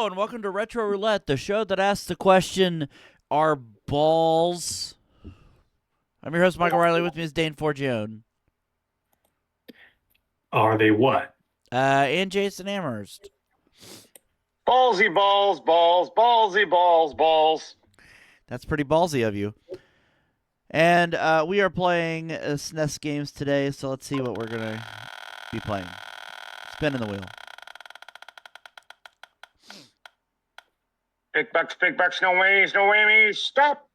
Hello and welcome to Retro Roulette, the show that asks the question, are balls? I'm your host, Michael Riley. With me is Dane Forgione. Are they what? And Jason Amherst. Ballsy balls, balls, ballsy balls, balls. That's pretty ballsy of you. And we are playing SNES games today, so let's see what we're going to be playing. Spinning the wheel. Pickbacks, no ways, no whammies, stop.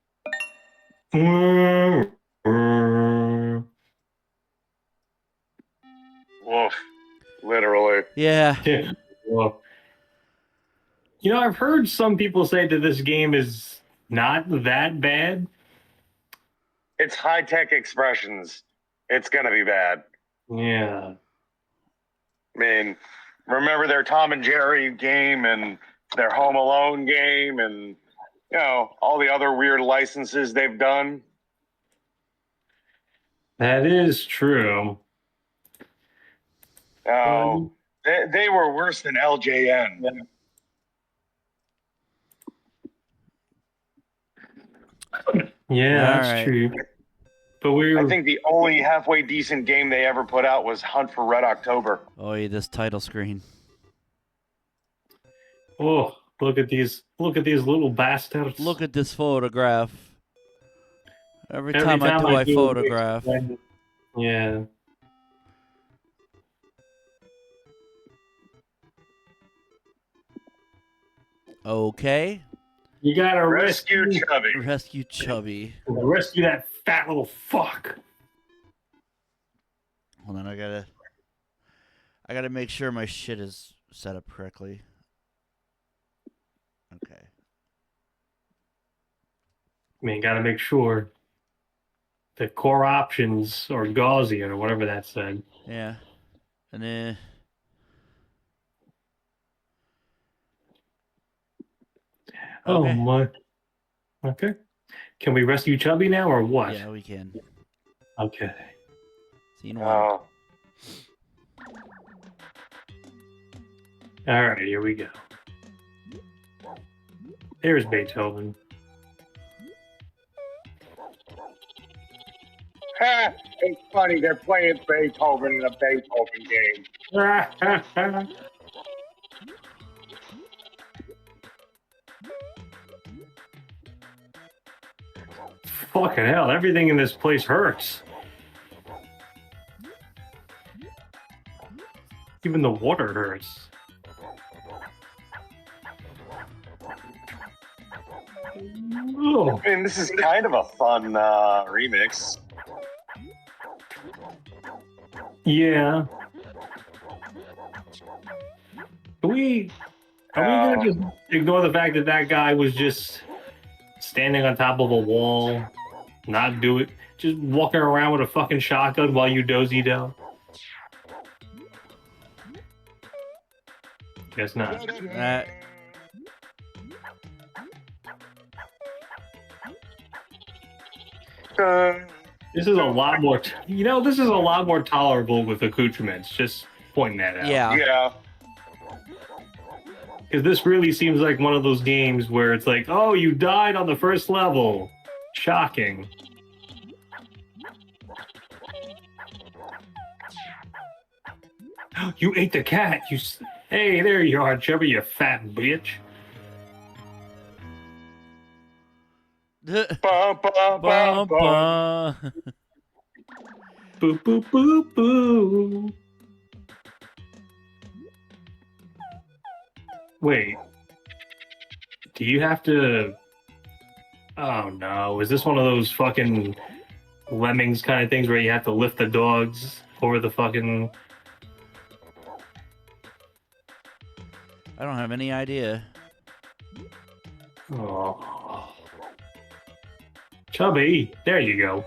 Woof. Literally. Yeah. Well, I've heard some people say that this game is not that bad. It's high-tech expressions. It's going to be bad. Yeah. I mean, remember their Tom and Jerry game and their Home Alone game and, all the other weird licenses they've done? That is true. Oh, they were worse than LJN. Yeah, that's right. true. But I think the only halfway decent game they ever put out was Hunt for Red October. Oh, yeah, this title screen. Oh, look at these little bastards. Look at this photograph. Every time I do, I photograph. Yeah. Okay. You gotta Rescue Chubby. Rescue Chubby. Rescue that fat little fuck. Hold on, I gotta make sure my shit is set up correctly. Okay. I mean, gotta make sure the core options are Gaussian or whatever that said. Yeah. And then Oh okay. my. Okay. Can we rescue Chubby now or what? Yeah, we can. Okay. Scene one. Oh, All right, here we go. There's Beethoven. ha! It's funny, they're playing Beethoven in a Beethoven game. Fucking hell, everything in this place hurts. Even the water hurts. Oh. I mean, this is kind of a fun remix. Yeah. Are we gonna just ignore the fact that that guy was just standing on top of a wall, not do it, just walking around with a fucking shotgun while you dozy down? Guess not. This is a lot more. This is a lot more tolerable with accoutrements. Just pointing that out. Yeah. Because this really seems like one of those games where it's like, oh, you died on the first level. Shocking. You ate the cat. Hey, there you are, Chubby, you fat bitch. Bum, bum, bum, Bum, bum. bum. Boo, boo, boo, boo. Wait. Do you have to... Oh, no. Is this one of those fucking lemmings kind of things where you have to lift the dogs over the fucking... I don't have any idea. Oh. Chubby, there you go.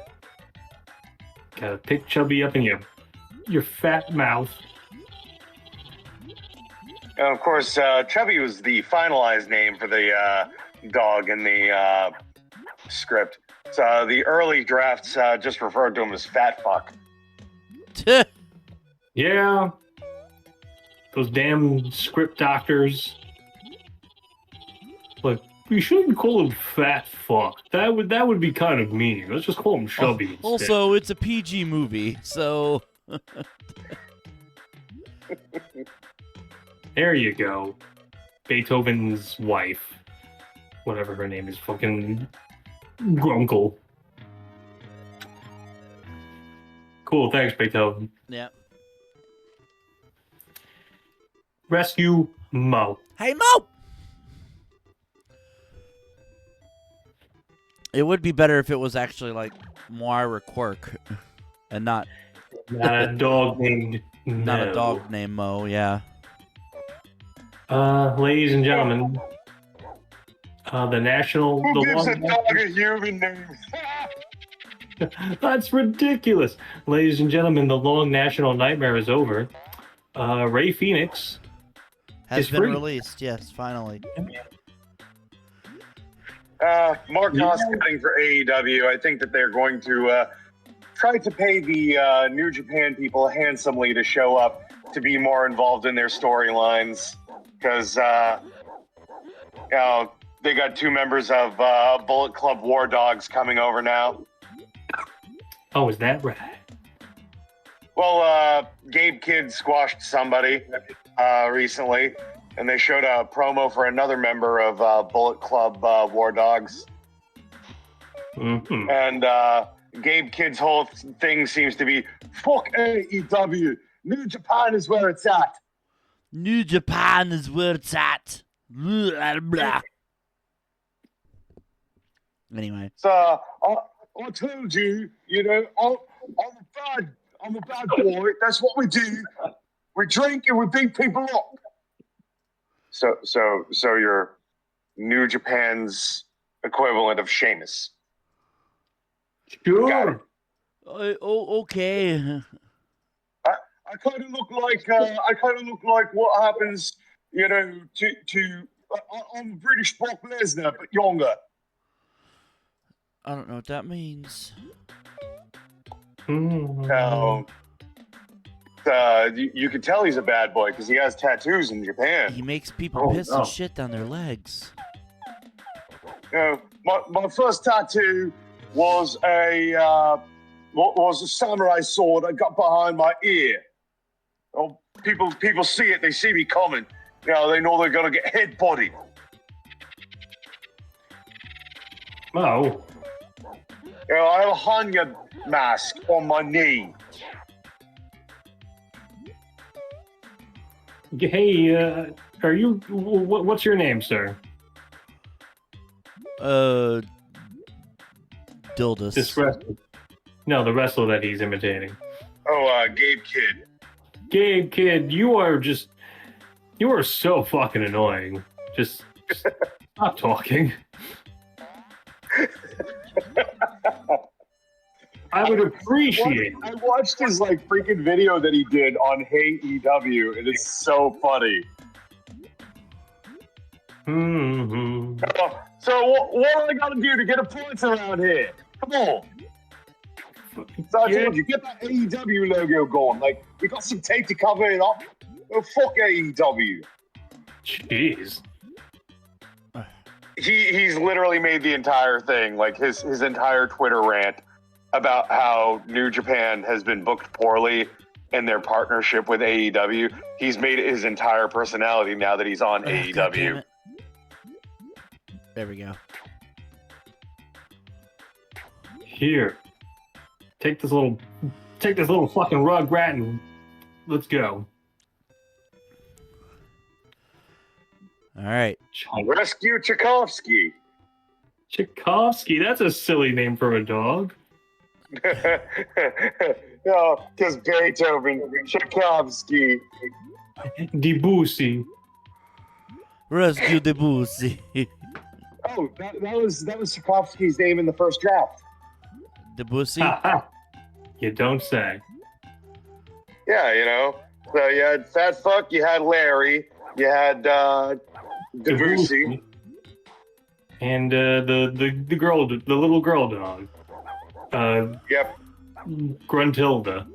Gotta pick Chubby up in your fat mouth. And of course, Chubby was the finalized name for the dog in the script. So the early drafts just referred to him as Fat Fuck. Yeah. Those damn script doctors. We shouldn't call him fat fuck. That would be kind of mean. Let's just call him chubby instead. Also, it's a PG movie, so There you go. Beethoven's wife. Whatever her name is, fucking Grunkle. Cool, thanks, Beethoven. yeah. Rescue Mo. Hey, Mo! It would be better if it was actually like Moira Quirk and not Not a dog named not Mo. a dog named Mo, yeah. Ladies and gentlemen, the national... Who the gives a long- dog a human name? That's ridiculous. Ladies and gentlemen, the long national nightmare is over. Ray Phoenix Has It's been free. released, yes, finally. More cost cutting for AEW. I think that they're going to try to pay the New Japan people handsomely to show up to be more involved in their storylines. Because, you know, they got 2 members of Bullet Club War Dogs coming over now. Oh, is that right? Well, Gabe Kidd squashed somebody recently, and they showed a promo for another member of Bullet Club War Dogs. Mm-hmm. And Gabe Kidd's whole thing seems to be, fuck AEW. New Japan is where it's at. New Japan is where it's at. Blah, blah. Anyway. So I told you, you know, I'm a bad boy. That's what we do. We drink and we beat people up. So you're New Japan's equivalent of Sheamus. Got it. Sure. Okay. I kind of look like what happens, you know, to I'm British Brock Lesnar, but younger. I don't know what that means. Now, you can tell he's a bad boy because he has tattoos in Japan. He makes people piss no. and shit down their legs. You know, my first tattoo was a samurai sword I got behind my ear. Oh, people see it, they see me coming. You know, they know they're gonna get head bodied. Oh. You know, I have a Hanya mask on my knee. Hey, are you... What's your name, sir? Dildus. This wrestler. No, the wrestler that he's imitating. Oh, Gabe Kidd. Gabe, kid, you are so fucking annoying. Just stop talking. I would appreciate I watched his freaking video that he did on Hey EW. It is so funny. Mm-hmm. So what do I gotta do to get a points around here? Come on. So I told you, get that AEW logo going. We got some tape to cover it up. Oh, fuck AEW. Jeez. He's literally made the entire thing, his entire Twitter rant about how New Japan has been booked poorly in their partnership with AEW. He's made it his entire personality now that he's on God damn AEW. it. There we go. Here. Take this little fucking rugrat and let's go. All right. Rescue Tchaikovsky. Tchaikovsky, that's a silly name for a dog. No, because Beethoven, Tchaikovsky. Debussy. Rescue the Boozy. Oh, that was Tchaikovsky's name in the first draft. Debussy? You don't say. Yeah, you know. So you had Fat Fuck, you had Larry, you had Debussy. And the girl, the little girl dog. Yep. Gruntilda.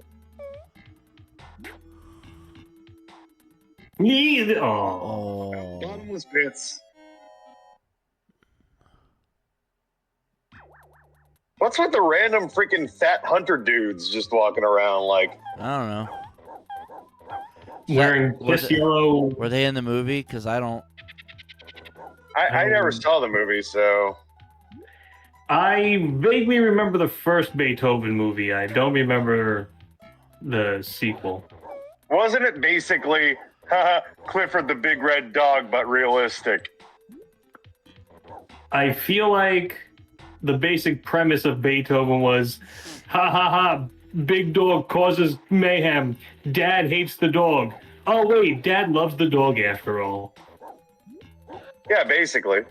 Oh. Oh. Bottomless pits. What's with the random freaking fat hunter dudes just walking around like? I don't know. Wearing piss yellow. Were they in the movie? Because I don't. I never saw the movie, so I vaguely remember the first Beethoven movie. I don't remember the sequel. wasn't it basically Clifford the Big Red Dog, but realistic? I feel like the basic premise of Beethoven was, ha ha ha, big dog causes mayhem. Dad hates the dog. Oh wait, Dad loves the dog after all. Yeah, basically.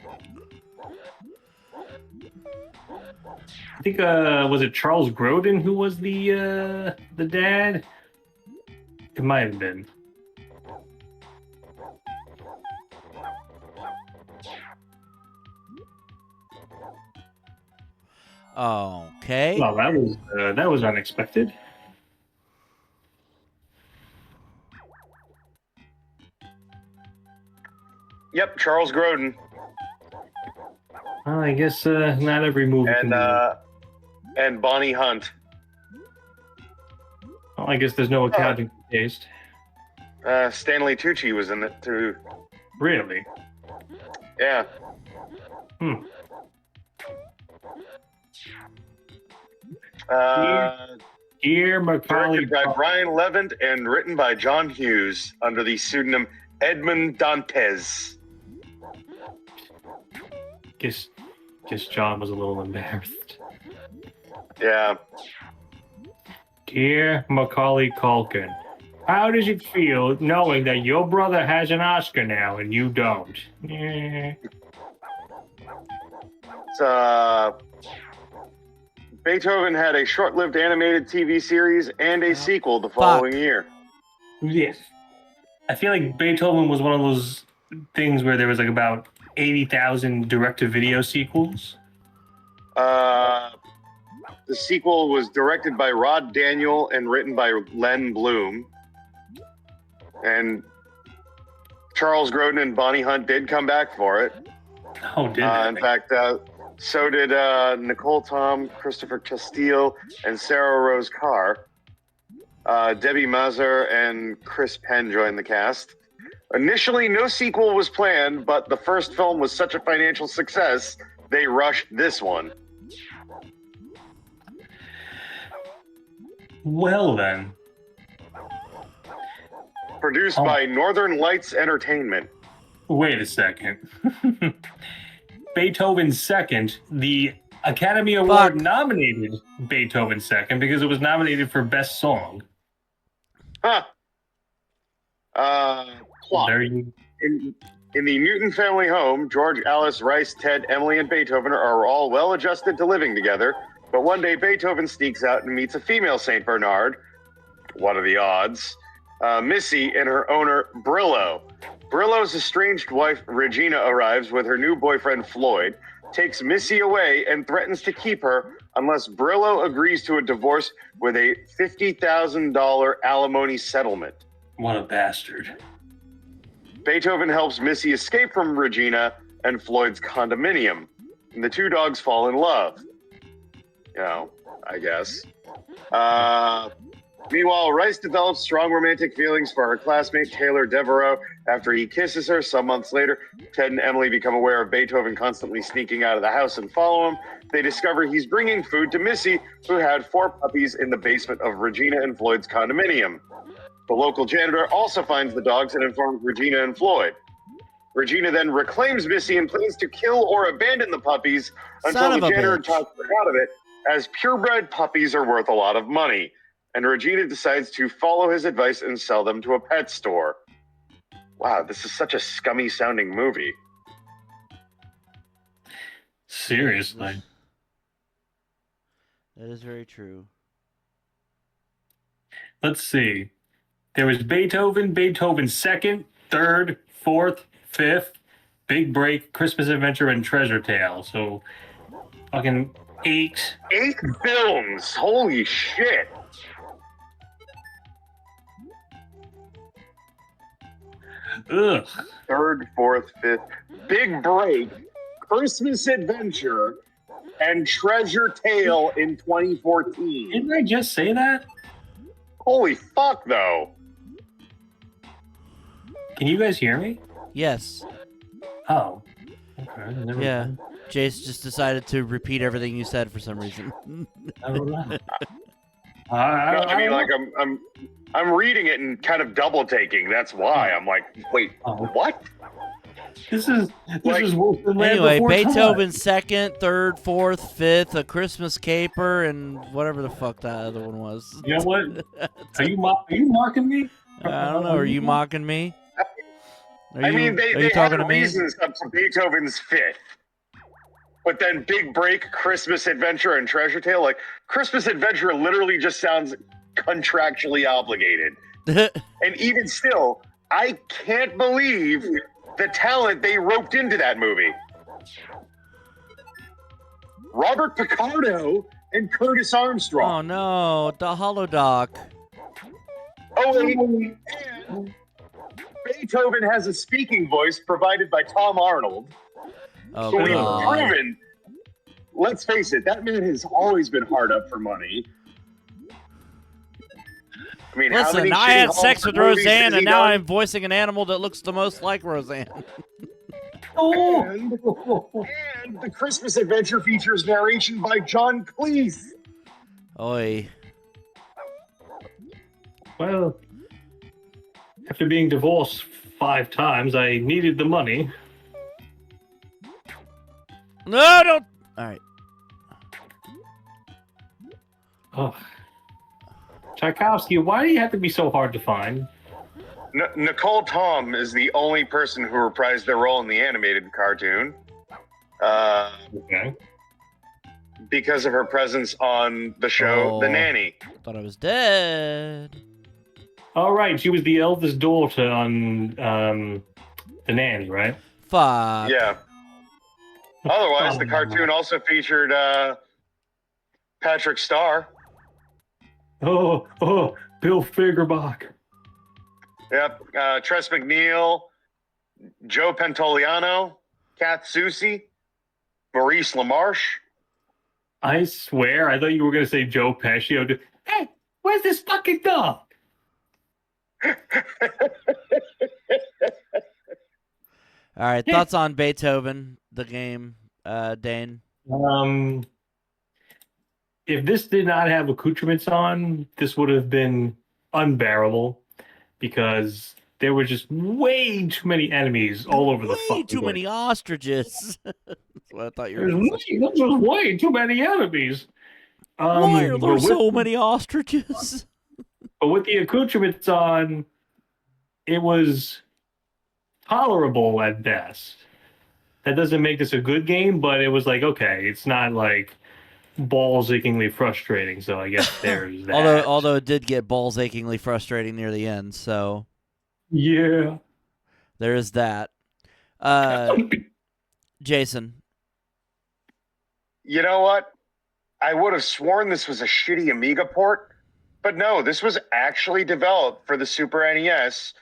I think was it Charles Grodin who was the dad? It might have been. Okay. Well, that was unexpected. Yep, Charles Grodin. Well, I guess not every movie can do that. And Bonnie Hunt. Well, I guess there's no accounting for taste. Stanley Tucci was in it too. Really? Yeah. Dear Macaulay. Directed by Brian Levant and written by John Hughes under the pseudonym Edmund Dantes. Guess John was a little embarrassed. Yeah. Dear Macaulay Culkin, how does it feel knowing that your brother has an Oscar now and you don't? Beethoven had a short-lived animated TV series and a sequel the following year. Yes. I feel like Beethoven was one of those things where there was like about 80,000 direct-to-video sequels. The sequel was directed by Rod Daniel and written by Len Bloom. And Charles Grodin and Bonnie Hunt did come back for it. Oh, did they? In fact, so did Nicole Tom, Christopher Castile, and Sarah Rose Carr. Debbie Mazur and Chris Penn joined the cast. Initially, no sequel was planned, but the first film was such a financial success, they rushed this one. Well, then. Produced by Northern Lights Entertainment. Wait a second. Beethoven Second, the Academy Award nominated Beethoven Second because it was nominated for Best Song. Huh. Plot. In the Newton family home, George, Alice, Rice, Ted, Emily, and Beethoven are all well adjusted to living together, but one day Beethoven sneaks out and meets a female St. Bernard. What are the odds? Missy and her owner, Brillo. Brillo's estranged wife, Regina, arrives with her new boyfriend, Floyd, takes Missy away, and threatens to keep her unless Brillo agrees to a divorce with a $50,000 alimony settlement. What a bastard. Beethoven helps Missy escape from Regina and Floyd's condominium, and the two dogs fall in love. You know, I guess. Meanwhile, Rice develops strong romantic feelings for her classmate Taylor Devereaux after he kisses her. Some months later, Ted and Emily become aware of Beethoven constantly sneaking out of the house and follow him. They discover he's bringing food to Missy, who had 4 puppies in the basement of Regina and Floyd's condominium. The local janitor also finds the dogs and informs Regina and Floyd. Regina then reclaims Missy and plans to kill or abandon the puppies until the janitor talks her out of it, as purebred puppies are worth a lot of money. And Regina decides to follow his advice and sell them to a pet store. Wow, this is such a scummy sounding movie. Seriously. That is very true. Let's see. There was Beethoven, Beethoven Second, Third, Fourth, Fifth, Big Break, Christmas Adventure, and Treasure Tale. So, fucking 8. 8 films! Holy shit! Ugh. Third, fourth, fifth, Big Break, Christmas Adventure, and Treasure Tale in 2014. Didn't I just say that? Holy fuck, though. Can you guys hear me? Yes. Oh. Okay. Never Yeah. mind. Jace just decided to repeat everything you said for some reason. Never mind. I mean, like I'm reading it and kind of double taking. That's why I'm like, wait, what? This is Like- worse than Land Anyway, Before Beethoven second, third, fourth, fifth, A Christmas Caper, and whatever the fuck that other one was. Time. You know what? Are you mocking me? I don't know. Are you mocking me? Are I you, mean, they are you talking had to me? reasons up to Beethoven's fifth. But then Big Break, Christmas Adventure, and Treasure Tale, like, Christmas Adventure literally just sounds contractually obligated. And even still, I can't believe the talent they roped into that movie. Robert Picardo and Curtis Oh Armstrong. no, the holodoc. And Beethoven has a speaking voice provided by Tom Arnold. Oh So we've god. proven, let's face it, that man has always been hard up for money. I mean, how many Listen, I shitty had sex with Hollywood movies Roseanne, has he and now done? I'm voicing an animal that looks the most like Roseanne. And the Christmas Adventure features narration by John Cleese. Oi. Well, after being divorced 5 times, I needed the money. No, don't. All right. Oh. Tchaikovsky, why do you have to be so hard to find? Nicole Tom is the only person who reprised their role in the animated cartoon. Okay. Because of her presence on the show The Oh. Nanny. Thought I was dead. All right, she was the eldest daughter on The Nanny, right? Fuck. Yeah. Otherwise, the cartoon also featured Patrick Starr. Oh, Bill Fagerbach. Yep. Tress McNeil, Joe Pantoliano, Kath Soucie, Maurice LaMarche. I swear, I thought you were going to say Joe Pesci. Hey, where's this fucking dog? All right. Thoughts on Beethoven, the game, Dane? If this did not have accoutrements on, this would have been unbearable because there were just way too many enemies all over the Way fucking too place. many ostriches. That's what I thought you were There's going to say. just way too many enemies. Why are there but so many ostriches? But with the accoutrements on, it was tolerable at best. That doesn't make this a good game, but it was like, okay, it's not like balls achingly frustrating, so I guess there's that. although it did get balls achingly frustrating near the end, so Yeah. there is that. Jason. You know what? I would have sworn this was a shitty Amiga port, but no, this was actually developed for the Super NES,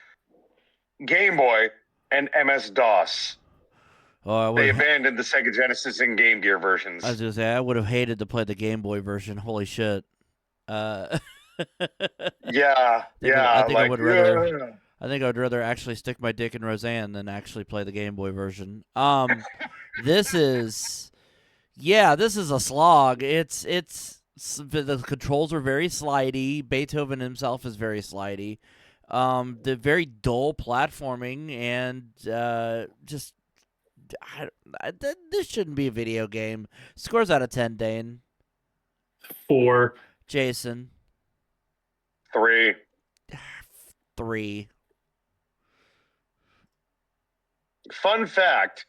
Game Boy, and MS-DOS. Oh, They abandoned the Sega Genesis and Game Gear versions. I was gonna say I would have hated to play the Game Boy version. Holy shit. Yeah, I think I like, would rather. I think I would rather actually stick my dick in Roseanne than actually play the Game Boy version. This is a slog. The controls are very slidey. Beethoven himself is very slidey. The very dull platforming and just this shouldn't be a video game. Scores out of 10, Dane. 4. Jason. 3. 3. Fun fact,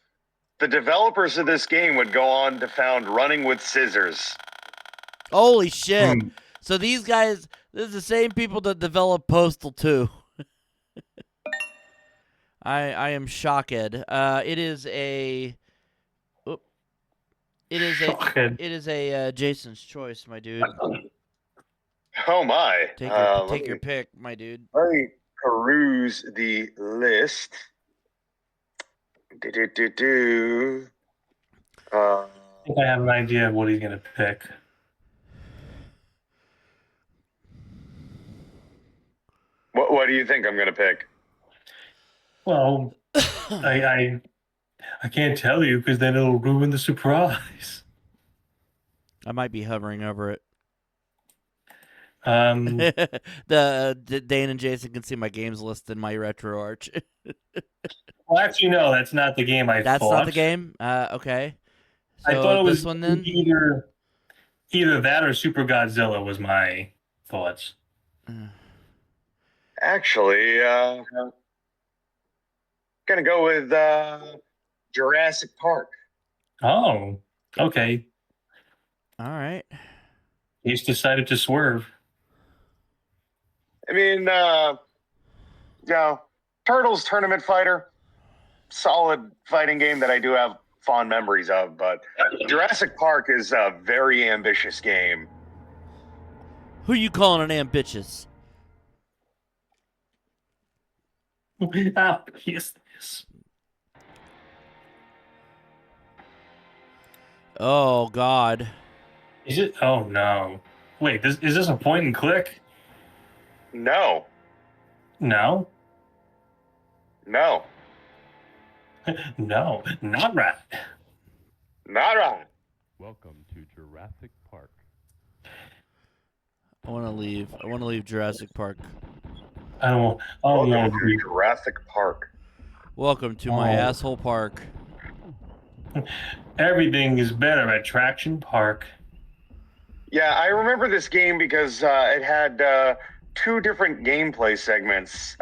the developers of this game would go on to found Running with Scissors. Holy shit. So these guys, this is the same people that developed Postal 2. I am shocked. It is a Jason's choice, my dude. Oh my. Take your pick, my dude. Let me peruse the list. think I have an idea of what he's gonna pick. What do you think I'm going to pick? Well, I can't tell you because then it'll ruin the surprise. I might be hovering over it. Um, Dane and Jason can see my games list in my retro arch. well, actually, no, that's not the game I That's thought. not the game. Okay. So I thought it was this one then. either that or Super Godzilla was my thoughts. Actually, going to go with Jurassic Park. Oh, okay. All right. He's decided to swerve. I mean, Turtles Tournament Fighter, solid fighting game that I do have fond memories of, but Jurassic Park is a very ambitious game. Who you calling an ambitious? Ah, yes. Oh God. Is it? Oh no! Wait, is this a point and click? No, No, no, no, not right. not right. Welcome to Jurassic Park. I want to leave. I want to leave Jurassic Park. I don't Welcome want to to. Jurassic Park. Welcome to my asshole park. Everything is better at Traction Park. Yeah, I remember this game because it had two different gameplay segments.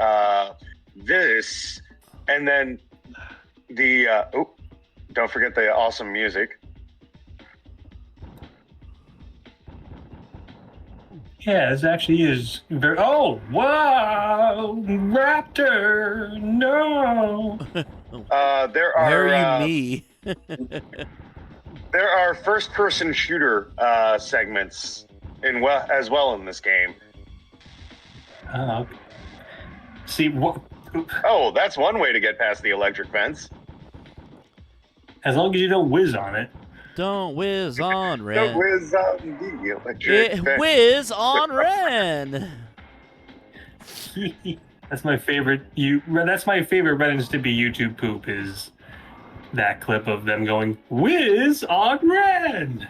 This, and then the. Don't forget the awesome music. Yeah, this actually is very. Oh, wow! Raptor! No! There Why are are you me? there are first-person shooter segments as well in this game. Oh, okay. See, what? Oh, that's one way to get past the electric fence. As long as you don't whiz on it. Don't whiz on Don't Ren. whiz on the electric fence. Whiz on Ren. That's my favorite. That's my favorite Ren and Stimpy YouTube poop is that clip of them going whiz on Ren.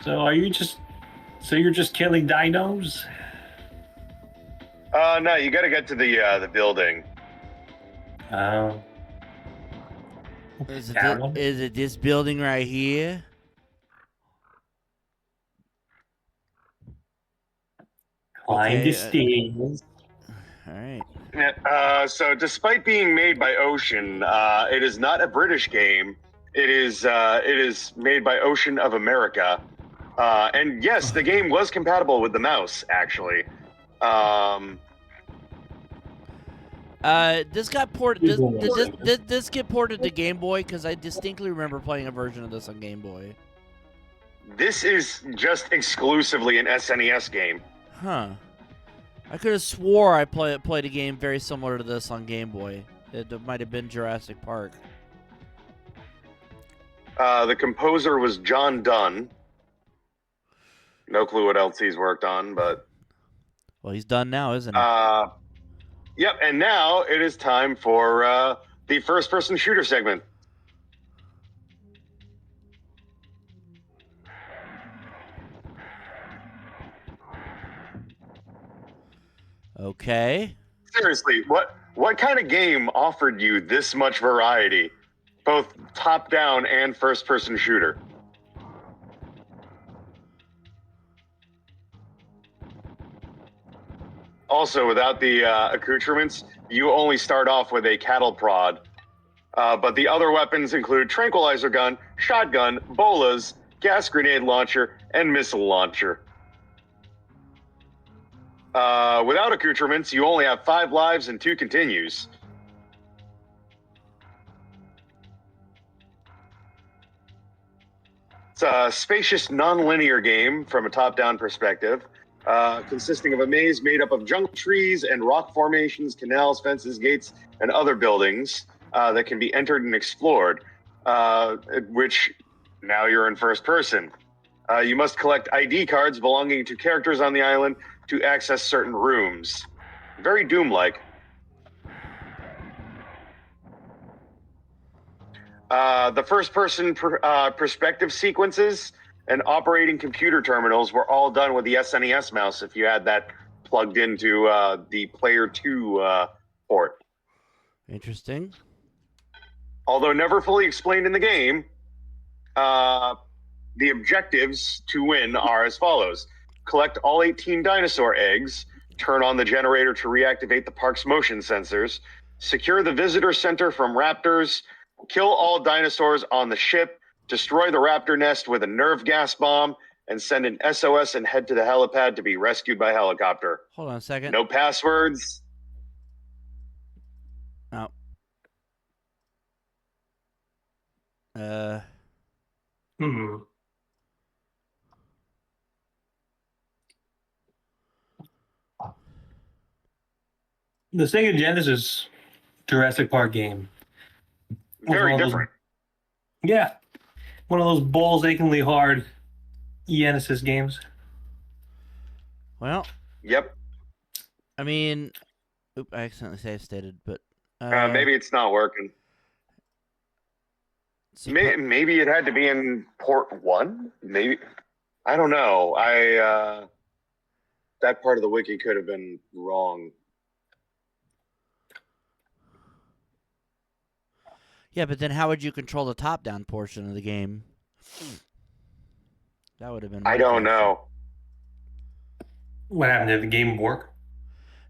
So you're just killing dinos? No, you got to get to the building. Oh. Is That one? it this building right here? Climb Okay, the stairs. All right. So, despite being made by Ocean, it is not a British game. It is made by Ocean of America, and yes, the game was compatible with the mouse. Actually, This got ported. Did this get ported to Game Boy? Because I distinctly remember playing a version of this on Game Boy. this is just exclusively an SNES game. Huh. I could have swore I played a game very similar to this on Game Boy. It might have been Jurassic Park. The composer was John Dunn. No clue what else he's worked on, but Well, he's done now, isn't he? yep. And now it is time for the first-person shooter segment. Okay. Seriously, what kind of game offered you this much variety, both top-down and first-person shooter? Also, without the accoutrements, you only start off with a cattle prod. But the other weapons include tranquilizer gun, shotgun, bolas, gas grenade launcher, and missile launcher. Without accoutrements, you only have 5 lives and 2 continues. It's a spacious, non-linear game from a top-down perspective. consisting of a maze made up of jungle trees and rock formations, canals, fences, gates, and other buildings that can be entered and explored, which now you're in first person. You must collect ID cards belonging to characters on the island to access certain rooms. Very Doom-like. The first-person perspective sequences and operating computer terminals were all done with the SNES mouse if you had that plugged into the Player 2 port. Interesting. Although never fully explained in the game, the objectives to win are as follows. Collect all 18 dinosaur eggs, turn on the generator to reactivate the park's motion sensors, secure the visitor center from raptors, kill all dinosaurs on the ship, destroy the raptor nest with a nerve gas bomb, and send an SOS and head to the helipad to be rescued by helicopter. Hold on a second. No passwords. Oh. The Sega Genesis Jurassic Park game. Very different. Yeah. One of those balls achingly hard Genesis games. Well. Yep. I mean, I accidentally save stated, but maybe it's not working. Maybe it had to be in port 1. Maybe I don't know. That part of the wiki could have been wrong. Yeah, but then how would you control the top-down portion of the game? That would have been. I don't know. What happened? Did the game work?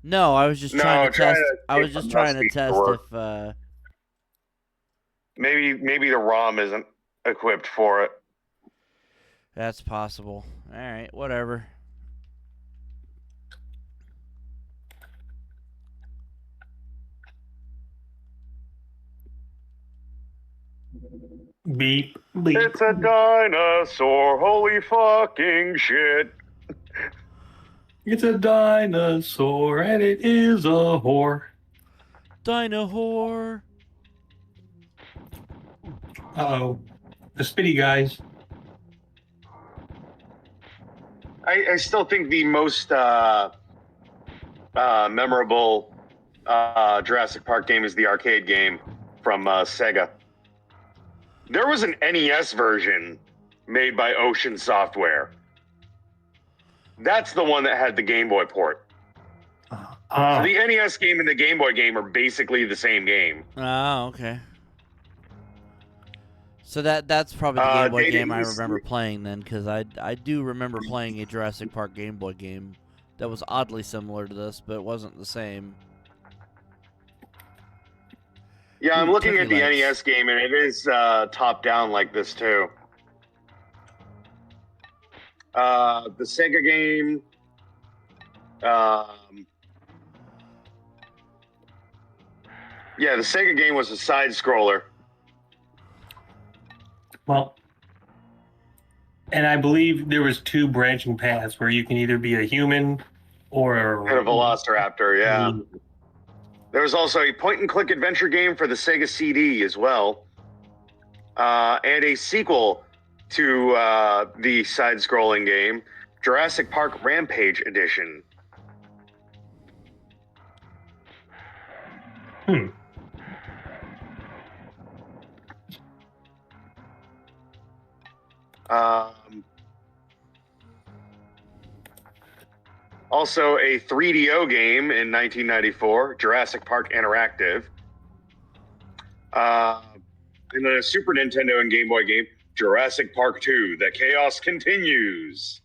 No, I was just trying to test. I was just trying to test if. Maybe the ROM isn't equipped for it. That's possible. All right, whatever. Beep, beep. It's a dinosaur, holy fucking shit. It's a dinosaur and it is a whore. Dino whore. Uh-oh. The Spitty guys. I still think the most memorable Jurassic Park game is the arcade game from Sega. There was an NES version made by Ocean Software. That's the one that had the Game Boy port. So the NES game and the Game Boy game are basically the same game. Oh, okay. So that's probably the Game Boy game I remember playing then, because I do remember playing a Jurassic Park Game Boy game that was oddly similar to this, but it wasn't the same. Yeah, I'm looking at the NES game, and it is top-down like this, too. The Sega game... yeah, the Sega game was a side-scroller. Well, and I believe there was 2 branching paths where you can either be a human or a Velociraptor, yeah. There was also a point-and-click adventure game for the Sega CD as well, and a sequel to the side-scrolling game, Jurassic Park Rampage Edition. Also a 3DO game in 1994, Jurassic Park Interactive. And then a Super Nintendo and Game Boy game, Jurassic Park 2, The Chaos Continues.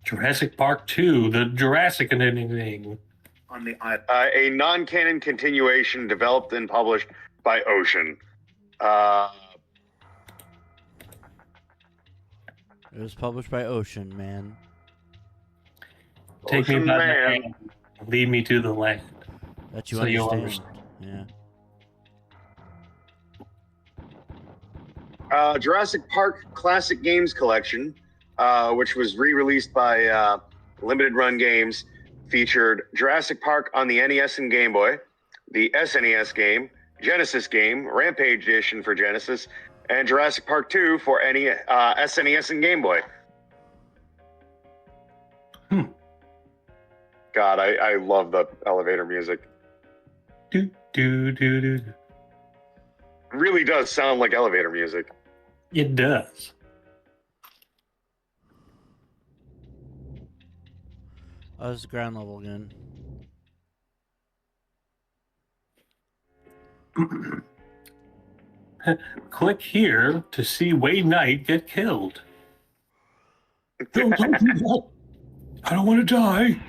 Jurassic Park 2, the Jurassic thing. On the island. A non-canon continuation developed and published by Ocean. It was published by Ocean, man. Take me by the hand. Lead me to the land. That you So you understand. Yeah. Jurassic Park Classic Games Collection. which was re-released by Limited Run Games, featured Jurassic Park on the NES and Game Boy, the SNES game, Genesis game, Rampage Edition for Genesis, and Jurassic Park 2 for SNES and Game Boy. God, I love the elevator music. Do, do, do, do. Really does sound like elevator music. It does. Oh, it's the ground level again. Click here to see Wade Knight get killed. Don't do that. I don't want to die.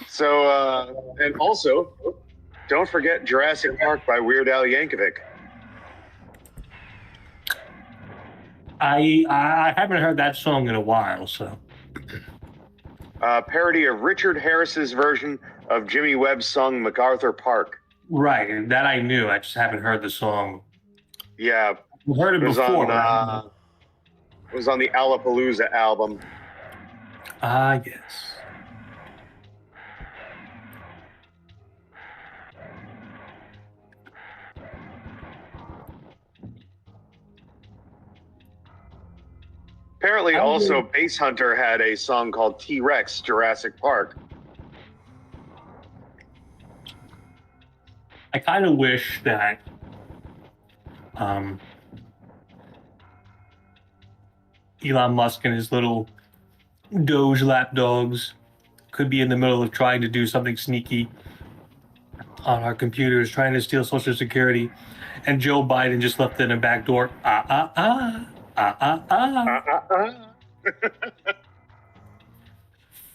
So, and also, don't forget Jurassic Park by Weird Al Yankovic. I haven't heard that song in a while, so. Parody of Richard Harris's version of Jimmy Webb's song MacArthur Park. Right, that I knew. I just haven't heard the song. Yeah, I've heard it before. It was on the Alapalooza album. Ah, yes. Apparently, also, Bass Hunter had a song called T-Rex Jurassic Park. I kind of wish that Elon Musk and his little Doge lapdogs could be in the middle of trying to do something sneaky on our computers, trying to steal Social Security, and Joe Biden just left it in a back door.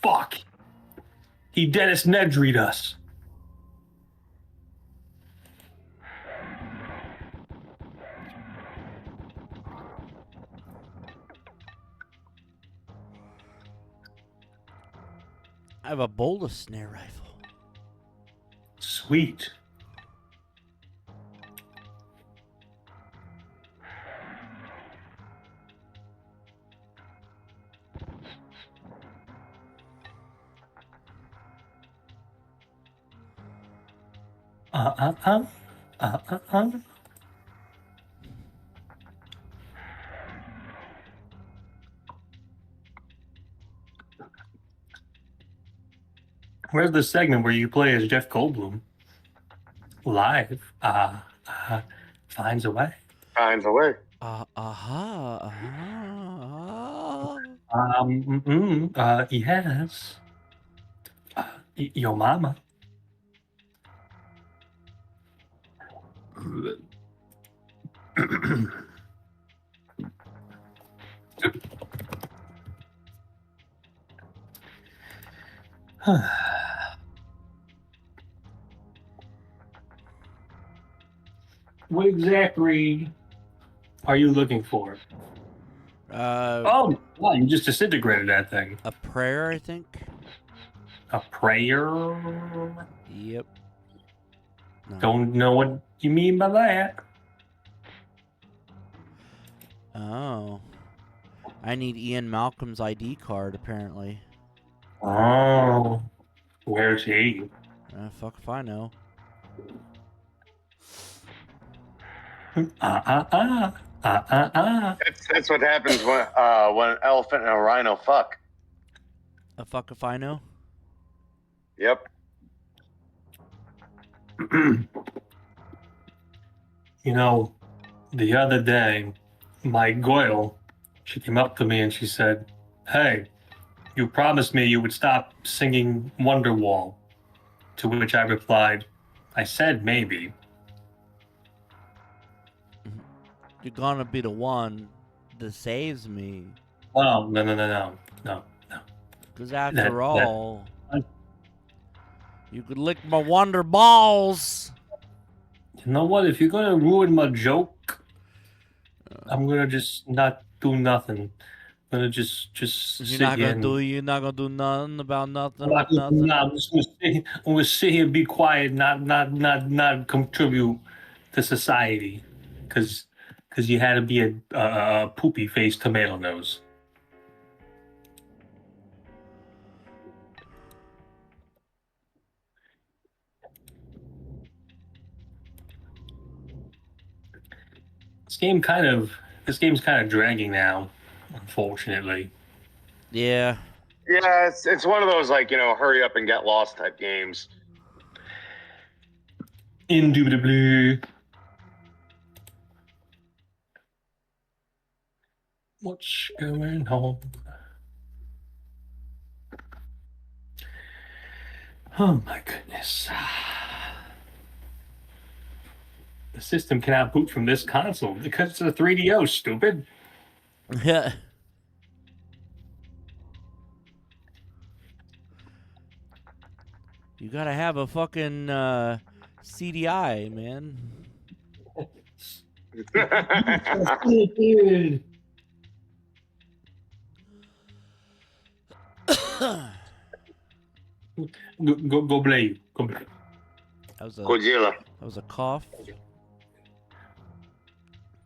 Fuck. He Dennis Nedry'd us. I have a boulder snare rifle. Sweet. Where's the segment where you play as Jeff Goldblum? Live. Finds a way. Finds a way. Yes. Your mama. What exactly are you looking for? Oh, wow, you just disintegrated that thing. A prayer, I think. A prayer? Yep. No. Don't know what you mean by that. Oh. I need Ian Malcolm's ID card, apparently. Oh. Where's he? Fuck if I know. That's what happens when an elephant and a rhino fuck. A fuck if I know? Yep. You know, the other day, my Goyle, she came up to me and she said, "Hey, you promised me you would stop singing Wonderwall." To which I replied, "I said maybe." You're gonna be the one that saves me. Oh, no. Because after all, you could lick my wonder balls. You know what? If you're gonna ruin my joke, I'm gonna just not do nothing. I'm gonna just You're sit not here. You're not gonna do nothing about nothing. I'm just gonna sit here, be quiet, not contribute. to society because you had to be a poopy faced tomato nose. This game's kind of dragging now, unfortunately. Yeah. Yeah, it's one of those like hurry up and get lost type games. Indubitably. What's going on? Oh my goodness. The system cannot boot from this console because it's a 3DO, stupid. Yeah. You gotta have a fucking CDI, man. Go blade. Go blade. Godzilla. That was a cough.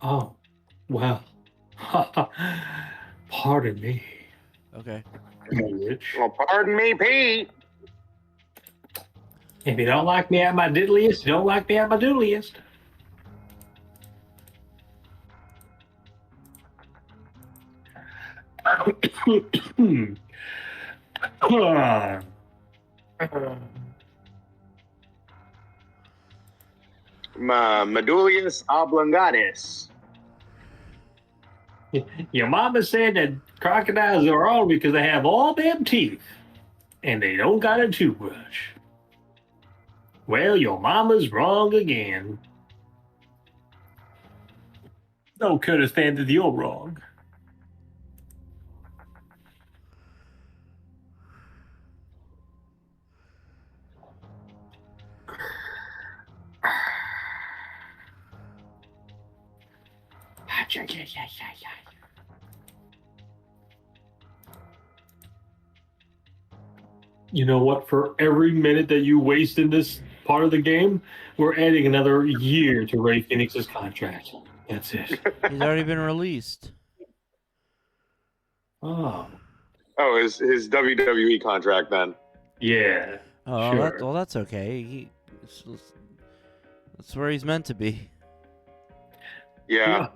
Oh, well. Pardon me. Okay. Rich. Well, pardon me, Pete. If you don't like me at my diddliest, you don't like me at my doodliest. Medulius oblongatus. Your mama said that crocodiles are all because they have all them teeth and they don't got a toothbrush. Well, your mama's wrong again. No, Curtis fan that you're wrong. You know what? For every minute that you waste in this part of the game, we're adding another year to Ray Phoenix's contract. That's it. He's already been released. Oh, his WWE contract then. yeah. Oh, Sure. that's okay. That's where he's meant to be. Yeah.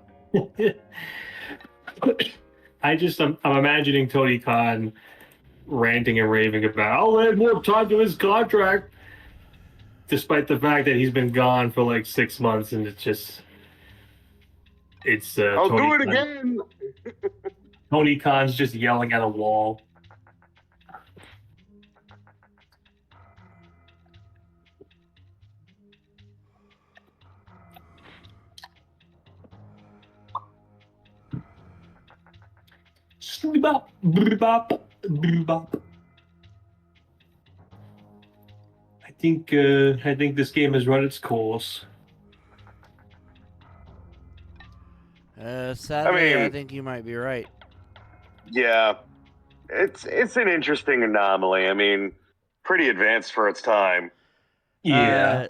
I'm imagining Tony Khan ranting and raving about, I'll add more time to his contract, despite the fact that he's been gone for like 6 months, and I'll Tony do it Khan. again. Tony Khan's just yelling at a wall. Bop, bop, bop. I think this game has run its course. Sadly, I mean- think you might be right. Yeah. It's an interesting anomaly. I mean, pretty advanced for its time. Yeah.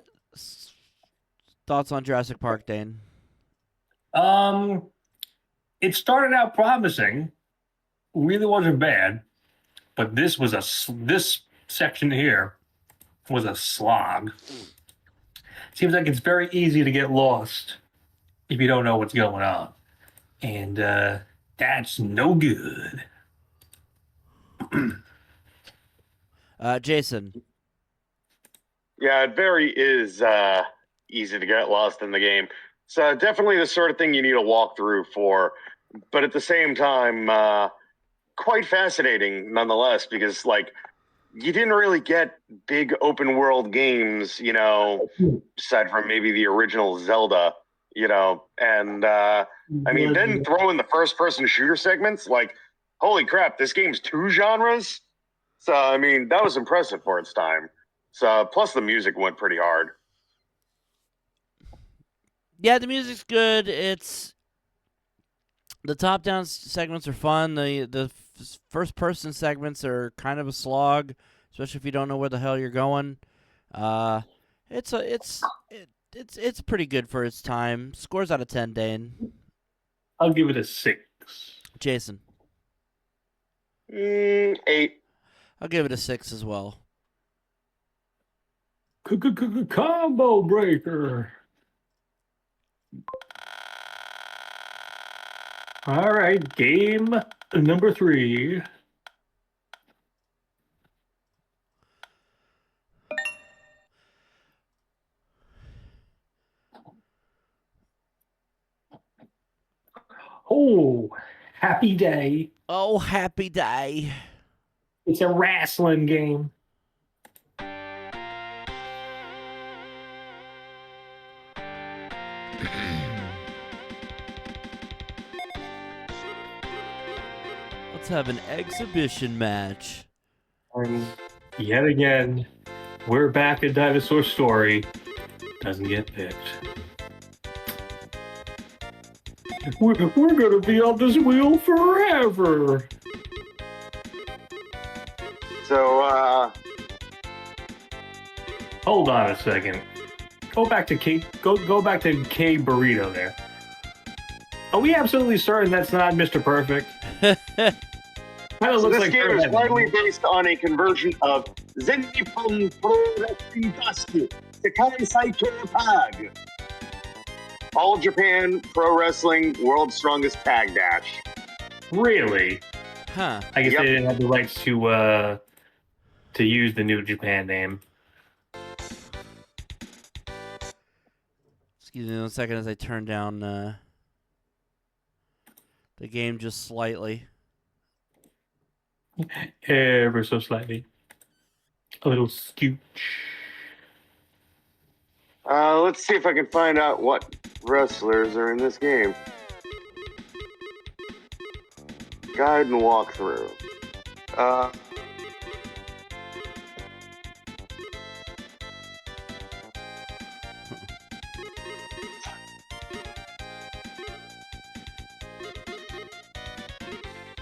Thoughts on Jurassic Park, Dane? It started out promising. Really wasn't bad, but this section here was a slog. Seems like it's very easy to get lost if you don't know what's going on, and that's no good. Jason. Yeah, it very is easy to get lost in the game. So definitely the sort of thing you need a walkthrough for, but at the same time, quite fascinating nonetheless, because like you didn't really get big open world games, aside from maybe the original Zelda, and I mean, then throw in the first person shooter segments, like, holy crap, this game's 2 genres. So I mean, that was impressive for its time. So plus the music went pretty hard. Yeah, the music's good. It's the top-down segments are fun. The first-person segments are kind of a slog, especially if you don't know where the hell you're going. It it's pretty good for its time. Scores out of 10, Dane. I'll give it a 6. Jason. 8. I'll give it a 6 as well. Combo breaker. All right, game number 3. Oh, happy day. Oh, happy day. It's a wrestling game. Let's have an exhibition match. And yet again, we're back at Dinosaur Story. Doesn't get picked. We're gonna be on this wheel forever. So, Hold on a second. Go back to K. Go back to K Burrito there. Are we absolutely certain that's not Mr. Perfect? Kind of so looks this like game is widely based on a conversion of Zenipon Pro Wrestling Basket Sekai Saito Tag. All Japan Pro Wrestling World's Strongest Tag Dash. Really. Huh. I guess Yep. they didn't have the rights to use the New Japan name. Excuse me 1 second as I turn down the game just slightly. Ever so slightly. A little scooch. Let's see if I can find out what wrestlers are in this game. Guide and walkthrough.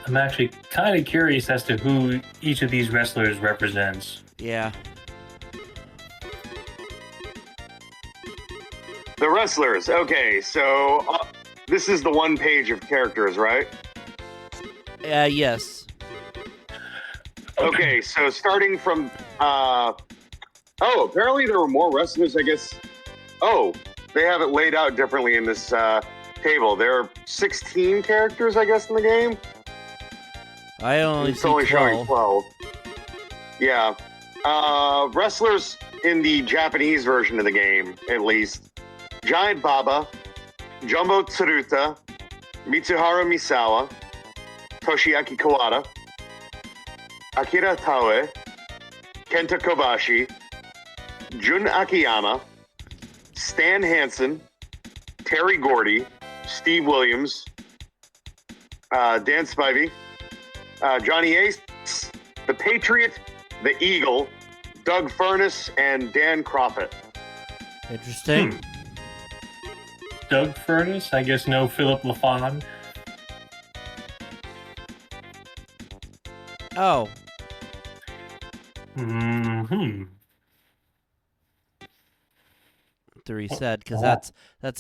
I'm actually kind of curious as to who each of these wrestlers represents. Yeah. The wrestlers. Okay, so this is the one page of characters, right? Yes. Okay, so starting from apparently there were more wrestlers, I guess. Oh, they have it laid out differently in this table. There are 16 characters, I guess, in the game. I only It's see only 12. showing 12. Yeah. Wrestlers in the Japanese version of the game, at least. Giant Baba, Jumbo Tsuruta, Mitsuharu Misawa, Toshiaki Kawada, Akira Taue, Kenta Kobashi, Jun Akiyama, Stan Hansen, Terry Gordy, Steve Williams, Dan Spivey, Johnny Ace, The Patriot, The Eagle, Doug Furness, and Dan Croffett. Interesting. Doug Furness, I guess no Philip LaFon. Oh. Mm-hmm. To reset, because that's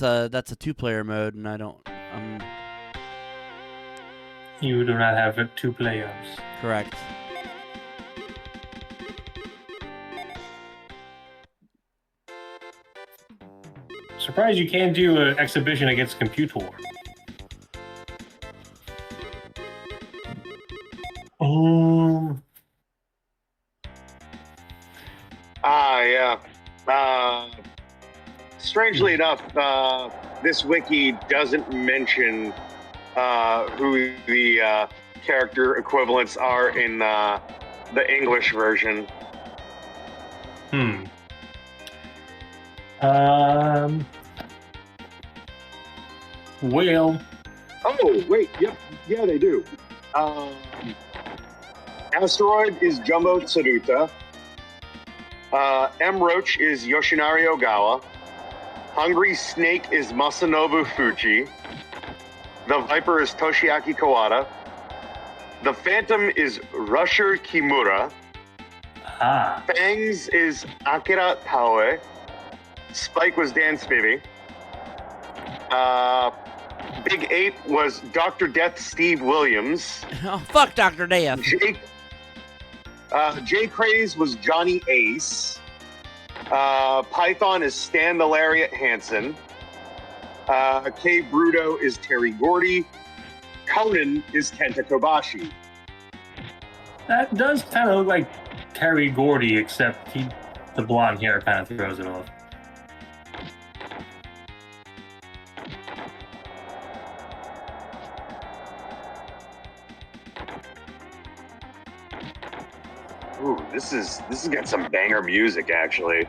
a 2-player mode, and I don't. You do not have 2 players. Correct. Surprised you can't do an exhibition against Computor. Yeah. Strangely enough, this wiki doesn't mention who the character equivalents are in the English version. Well. Oh, wait. Yep. Yeah, they do. Asteroid is Jumbo Tsuruta. M. Roach is Yoshinari Ogawa. Hungry Snake is Masanobu Fuji. The Viper is Toshiaki Kawada. The Phantom is Rusher Kimura. Fangs is Akira Taue. Spike was Dan Spivey. Big 8 was Dr. Death Steve Williams. Oh, fuck Dr. Death. Jay Craze was Johnny Ace. Python is Stan the Lariat Hansen. K Bruto is Terry Gordy. Conan is Kenta Kobashi. That does kind of look like Terry Gordy, except the blonde hair kind of throws it off. Ooh, this is got some banger music, actually.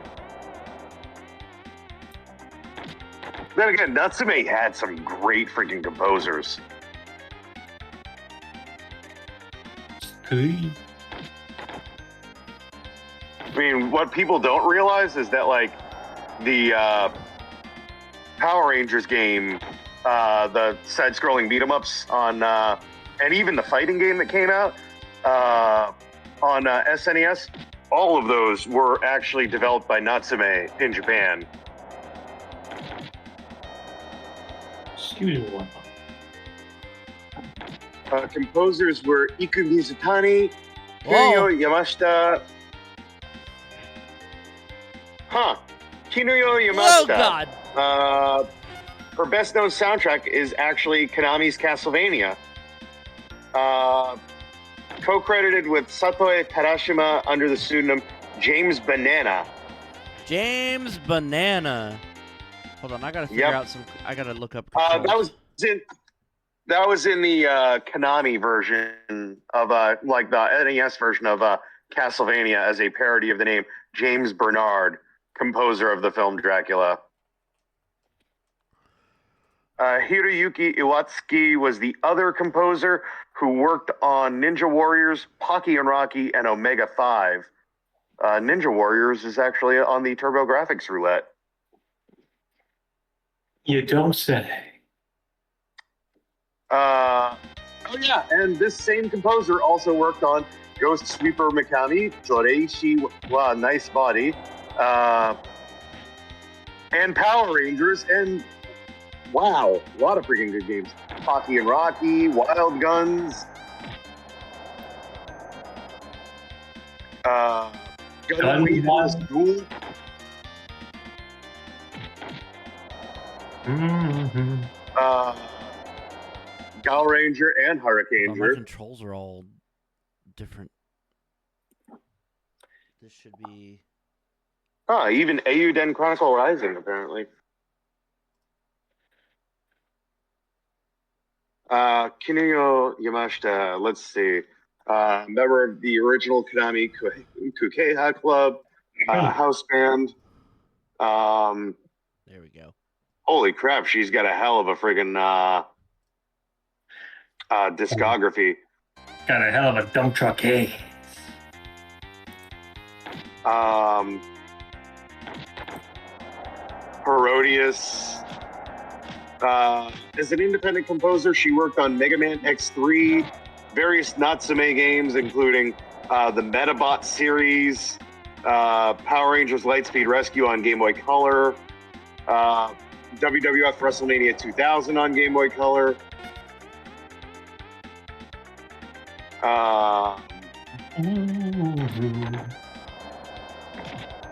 Then again, Natsume had some great freaking composers. Hey. I mean, what people don't realize is that, like, the Power Rangers game, the side-scrolling beat-em-ups on, and even the fighting game that came out on SNES, all of those were actually developed by Natsume in Japan. Excuse me. Composers were Iku Mizutani, Whoa. Kinuyo Yamashita. Kinuyo Yamashita. Oh, God. Her best-known soundtrack is actually Konami's Castlevania. Co-credited with Satoe Terashima under the pseudonym James Banana. James Banana. Hold on, I gotta figure out some. I gotta look up. That was in the Konami version of like the NES version of Castlevania as a parody of the name James Bernard, composer of the film Dracula. Hiroyuki Iwatsuki was the other composer who worked on Ninja Warriors, Pocky and Rocky, and Omega 5. Ninja Warriors is actually on the TurboGrafx roulette. You don't say. Oh yeah, and this same composer also worked on Ghost Sweeper Mikami, Joreishi wa Nice Body, and Power Rangers, and wow, a lot of freaking good games. Pocky and Rocky, Wild Guns, Gun Duel. Mm-hmm. Gal Ranger and Hurricane Oh, my controls are all different. This should be. Even Eiyuden Chronicle Rising, apparently. Kinuyo Yamashita, let's see. Member of the original Konami Kukeiha Club, house band. There we go. Holy crap, she's got a hell of a friggin' discography. Got a hell of a dump truck, hey. Herodias. As an independent composer, she worked on Mega Man X3, various Natsume games, including the Metabot series, Power Rangers Lightspeed Rescue on Game Boy Color, WWF WrestleMania 2000 on Game Boy Color.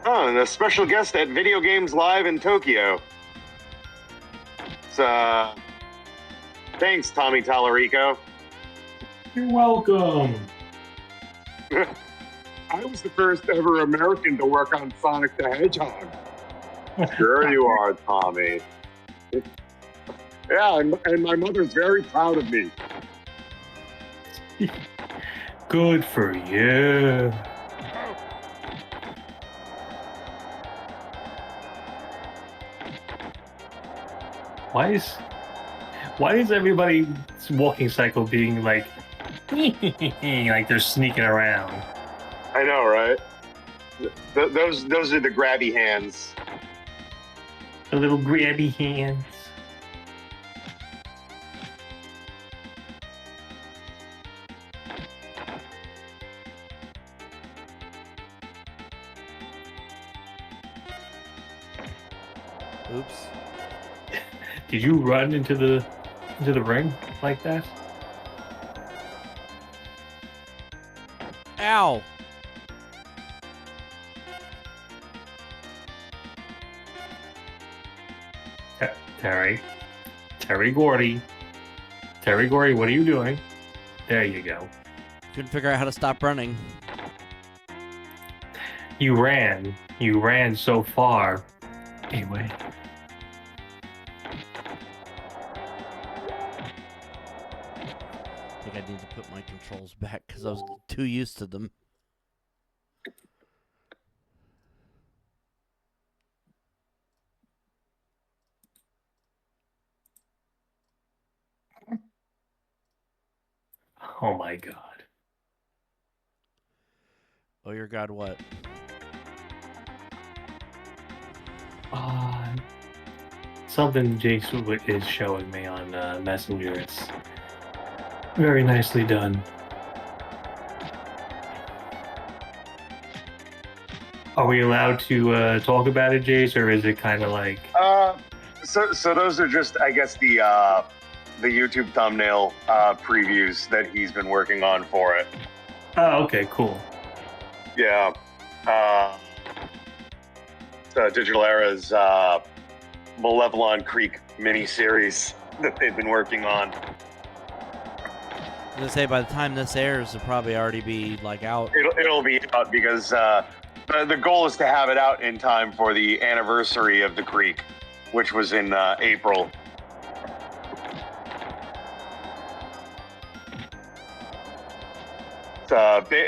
And a special guest at Video Games Live in Tokyo. Thanks, Tommy Tallarico. You're welcome. I was the first ever American to work on Sonic the Hedgehog. Sure you are, Tommy. Yeah, and my mother's very proud of me. Good for you. Why is everybody's walking cycle being like like they're sneaking around? I know, right? Those are the grabby hands. The little grabby hands. Oops. Did you run into the ring like that? Ow! Terry Gordy, what are you doing? There you go. Couldn't figure out how to stop running. You ran so far. Anyway. I think I need to put my controls back because I was too used to them. Oh my god. Oh, your God, what? Something Jace is showing me on Messenger. It's very nicely done. Are we allowed to talk about it, Jace, or is it kind of like? So those are just, I guess, the YouTube thumbnail previews that he's been working on for it. Oh, okay, cool. Yeah. Digital Era's Malevelon Creek miniseries that they've been working on. I was gonna say, by the time this airs, it'll probably already be like out. It'll be out because the goal is to have it out in time for the anniversary of the Creek, which was in April.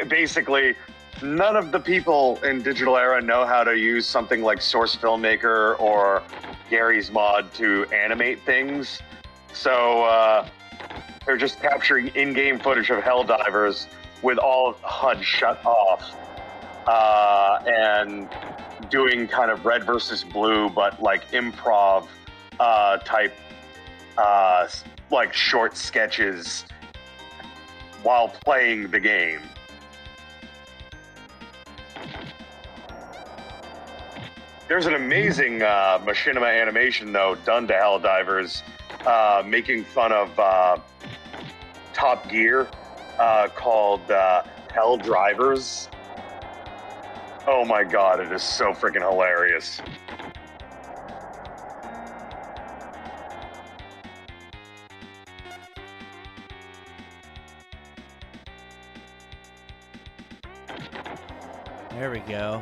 Basically, none of the people in Digital Era know how to use something like Source Filmmaker or Gary's Mod to animate things. So they're just capturing in-game footage of Helldivers with all of the HUD shut off and doing kind of red versus blue, but like improv type like short sketches while playing the game. There's an amazing machinima animation, though, done to Helldivers, making fun of Top Gear, called Hell Drivers. Oh my god, it is so freaking hilarious. There we go.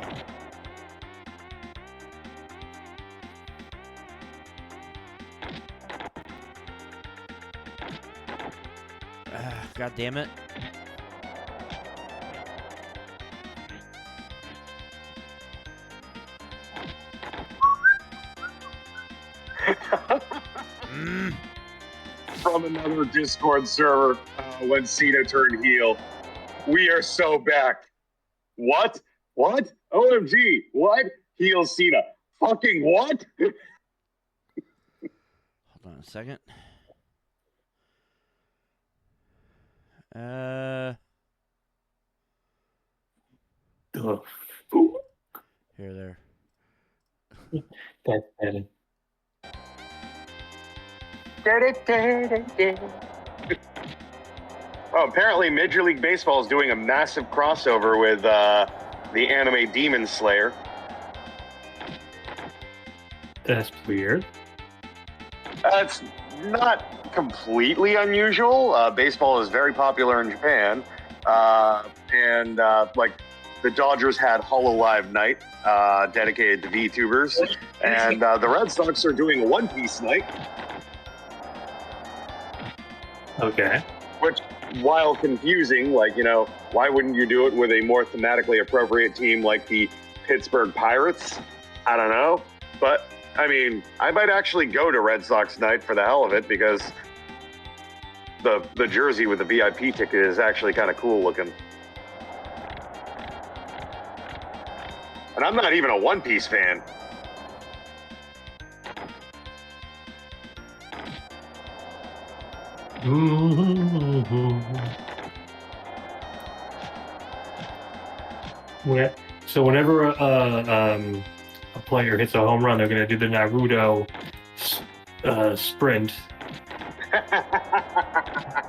God damn it. From another Discord server, when Cena turned heel. We are so back. What? What? OMG. What? Heel Cena. Fucking what? Hold on a second. Here, there. That's better. Oh, apparently Major League Baseball is doing a massive crossover with the anime Demon Slayer. That's weird. It's not completely unusual. Baseball is very popular in Japan. And like the Dodgers had Hololive Night dedicated to VTubers. And the Red Sox are doing a One Piece night. Okay. Which, while confusing, like, you know, why wouldn't you do it with a more thematically appropriate team like the Pittsburgh Pirates? I don't know. But, I mean, I might actually go to Red Sox night for the hell of it because the jersey with the VIP ticket is actually kind of cool looking. And I'm not even a One Piece fan. So whenever a player hits a home run, they're going to do the Naruto sprint.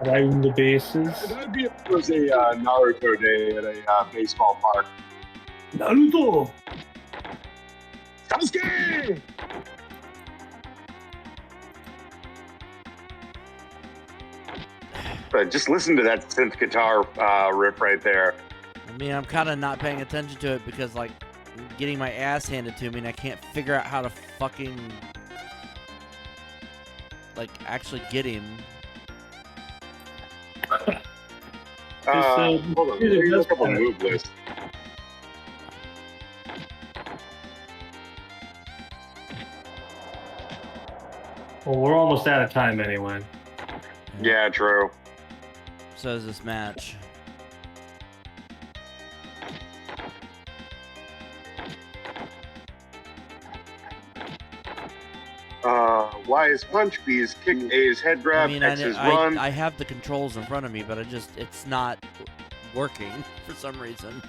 Riding the bases. That'd be if it was a Naruto day at a baseball park. Naruto! Sasuke! But just listen to that synth guitar riff right there. I mean, I'm kind of not paying attention to it because, like, I'm getting my ass handed to me and I can't figure out how to fucking, like, actually get him. Hold on, there's a couple move lists. Well, we're almost out of time anyway. Yeah, true. So is this match. Y's punch, B's kick, A's head grab, I mean, X's run. I have the controls in front of me, but it's not working for some reason.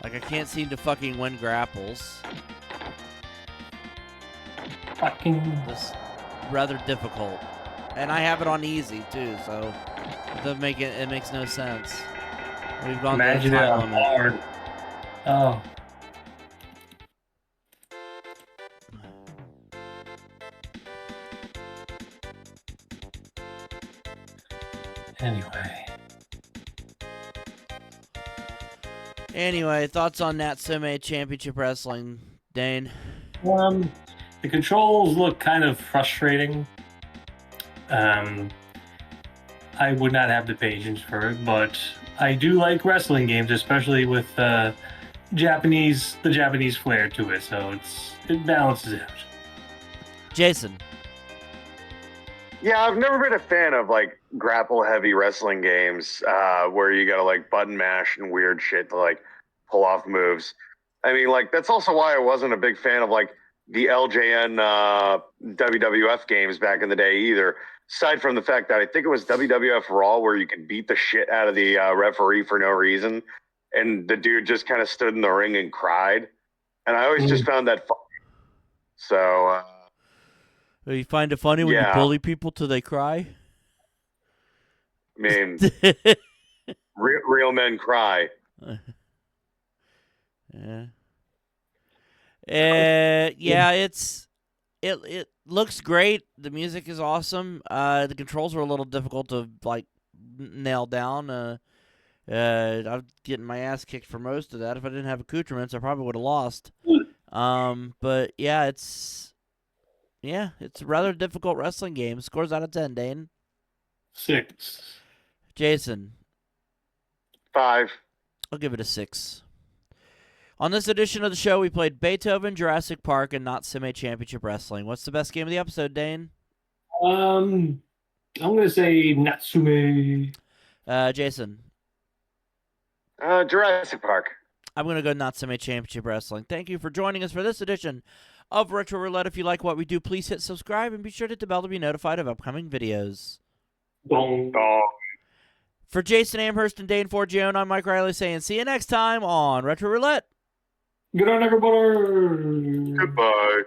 Like, I can't seem to fucking win grapples. Fucking. It's rather difficult. And I have it on easy, too, so it doesn't make it makes no sense. We've gone Imagine to it the on time limit. hard. Oh. Anyway, thoughts on Natsume Championship Wrestling, Dane? The controls look kind of frustrating. I would not have the patience for it, but I do like wrestling games, especially with the Japanese flair to it. So it balances out. Jason. Yeah, I've never been a fan of like grapple heavy wrestling games where you gotta like button mash and weird shit to like pull off moves. I mean, like that's also why I wasn't a big fan of like the LJN WWF games back in the day either. Aside from the fact that I think it was WWF Raw where you could beat the shit out of the referee for no reason, and the dude just kind of stood in the ring and cried, and I always just found that funny. So. You find it funny when you bully people till they cry? I mean, real men cry. Yeah, it looks great. The music is awesome. The controls were a little difficult to like nail down. I'm getting my ass kicked for most of that. If I didn't have accoutrements, I probably would have lost. But yeah, it's a rather difficult wrestling game. Scores out of 10, Dane. 6. Jason. 5. I'll give it a 6. On this edition of the show, we played Beethoven, Jurassic Park, and Natsume Championship Wrestling. What's the best game of the episode, Dane? I'm gonna say Natsume. Jason. Jurassic Park. I'm going to go Natsume Championship Wrestling. Thank you for joining us for this edition of Retro Roulette. If you like what we do, please hit subscribe and be sure to hit the bell to be notified of upcoming videos. Dong. For Jason Amherst and Dane Forgione, I'm Mike Riley saying see you next time on Retro Roulette. Good on everybody. Goodbye.